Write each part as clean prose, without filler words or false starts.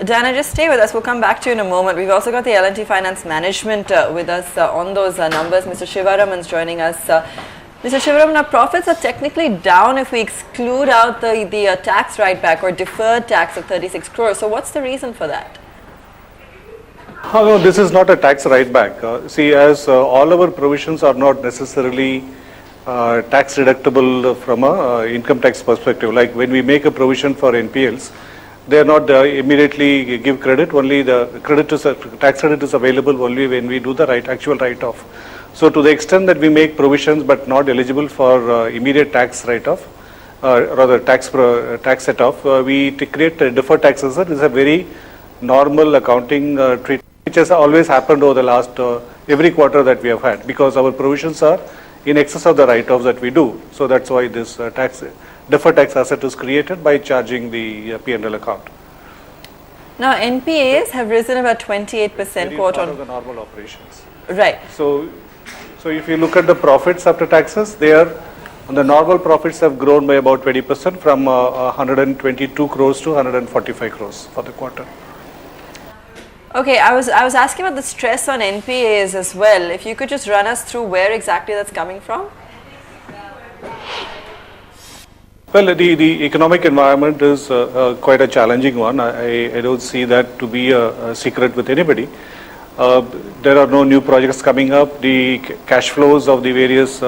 Dana, just stay with us. We'll come back to you in a moment. We've also got the L&T Finance Management with us on those numbers. Mr. Sivaraman's joining us. Mr. Sivaraman, our profits are technically down if we exclude out the tax write-back or deferred tax of 36 crores. So what's the reason for that? Oh, no, this is not a tax write-back. See, as all our provisions are not necessarily tax deductible from a income tax perspective. Like when we make a provision for NPLs, they are not immediately give credit. Only the tax credit is available only when we do the actual write-off. So to the extent that we make provisions but not eligible for immediate tax write-off, rather tax set-off, we create deferred tax asset. This is a very normal accounting treatment, which has always happened over the last every quarter that we have had, because our provisions are in excess of the write-offs that we do. So that's why this deferred tax asset is created by charging the P&L account. Now NPAs have risen about 28% quarter on the normal operations. Right. So if you look at the profits after taxes, they are the normal profits have grown by about 20% from 122 crores to 145 crores for the quarter. Okay, I was asking about the stress on NPAs as well. If you could just run us through where exactly that's coming from. Well, the economic environment is quite a challenging one. I don't see that to be a secret with anybody. There are no new projects coming up. The cash flows of the various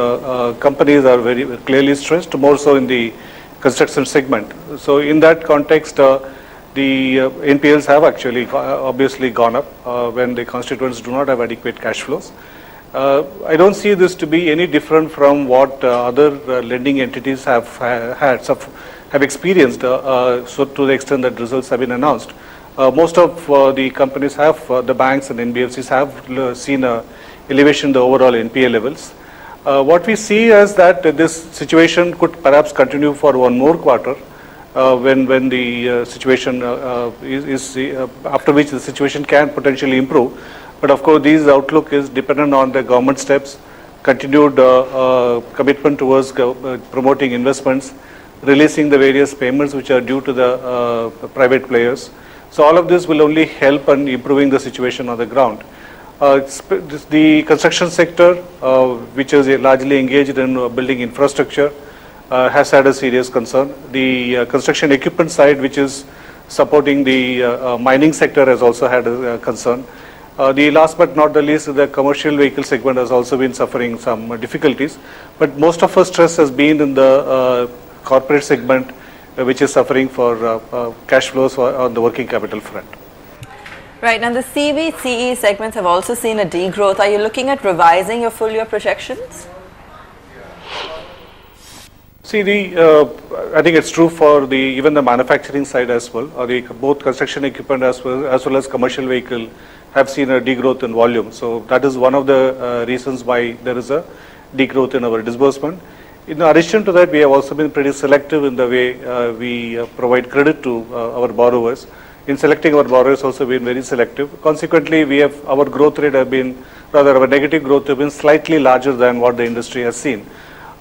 companies are very clearly stressed, more so in the construction segment. So in that context, the NPLs have actually obviously gone up when the constituents do not have adequate cash flows. I don't see this to be any different from what other lending entities have experienced, so to the extent that results have been announced. Most of the companies have, the banks and NBFCs have seen a elevation in the overall NPA levels. What we see is that this situation could perhaps continue for one more quarter, when the situation after which the situation can potentially improve. But of course, this outlook is dependent on the government steps, continued commitment towards promoting investments, releasing the various payments which are due to the private players. So all of this will only help in improving the situation on the ground. The construction sector, which is largely engaged in building infrastructure, has had a serious concern. The construction equipment side, which is supporting the mining sector, has also had a concern. The last but not the least, the commercial vehicle segment has also been suffering some difficulties. But most of our stress has been in the corporate segment, which is suffering for cash flows on the working capital front. Right, and the CV, CE segments have also seen a degrowth. Are you looking at revising your full year projections? See, I think it's true for even the manufacturing side as well. Both construction equipment as well as commercial vehicle have seen a degrowth in volume. So that is one of the reasons why there is a degrowth in our disbursement. In addition to that, we have also been pretty selective in the way we provide credit to our borrowers. In selecting our borrowers, also been very selective. Consequently, our growth rate have been, rather our negative growth have been slightly larger than what the industry has seen.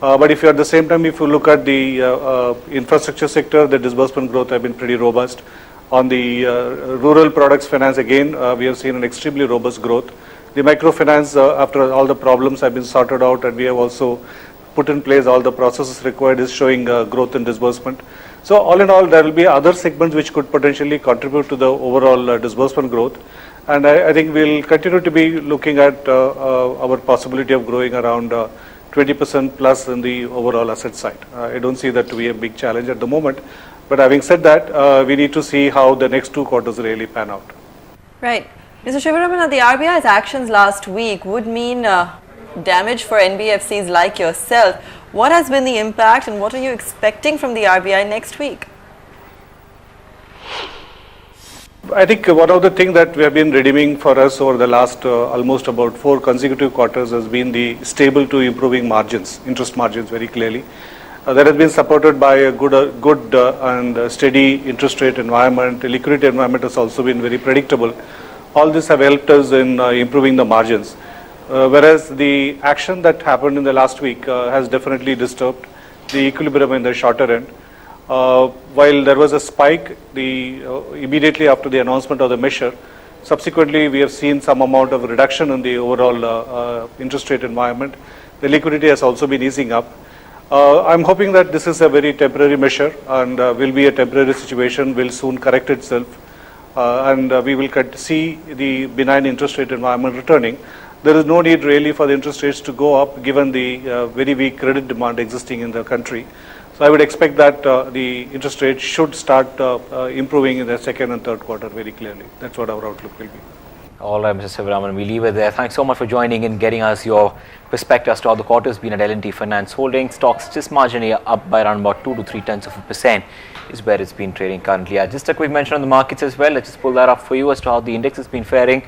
But if you at the same time, if you look at the infrastructure sector, the disbursement growth have been pretty robust. On the rural products finance, again, we have seen an extremely robust growth. The microfinance, after all the problems have been sorted out, and we have also put in place all the processes required, is showing growth in disbursement. So all in all, there will be other segments which could potentially contribute to the overall disbursement growth. And I think we'll continue to be looking at our possibility of growing around 20% plus in the overall asset side. I don't see that to be a big challenge at the moment. But having said that, we need to see how the next 2 quarters really pan out. Right. Mr. Sivaraman, the RBI's actions last week would mean damage for NBFCs like yourself. What has been the impact and what are you expecting from the RBI next week? I think one of the things that we have been redeeming for us over the last almost about 4 consecutive quarters has been the stable to improving margins, interest margins very clearly. That has been supported by a good and steady interest rate environment. The liquidity environment has also been very predictable. All this have helped us in improving the margins. Whereas the action that happened in the last week has definitely disturbed the equilibrium in the shorter end. While there was a spike immediately after the announcement of the measure, subsequently we have seen some amount of reduction in the overall interest rate environment. The liquidity has also been easing up. I'm hoping that this is a very temporary measure and will be a temporary situation, will soon correct itself, and we will see the benign interest rate environment returning. There is no need really for the interest rates to go up given the very weak credit demand existing in the country. So I would expect that the interest rate should start improving in the second and third quarter very clearly. That's what our outlook will be. All right, Mr. Sivaraman, we leave it there. Thanks so much for joining in, getting us your perspective as to how the quarter has been at L&T Finance Holdings. Stocks just marginally up by around about 2 to 3% is where it's been trading currently. Just a quick mention on the markets as well. Let's just pull that up for you as to how the index has been faring.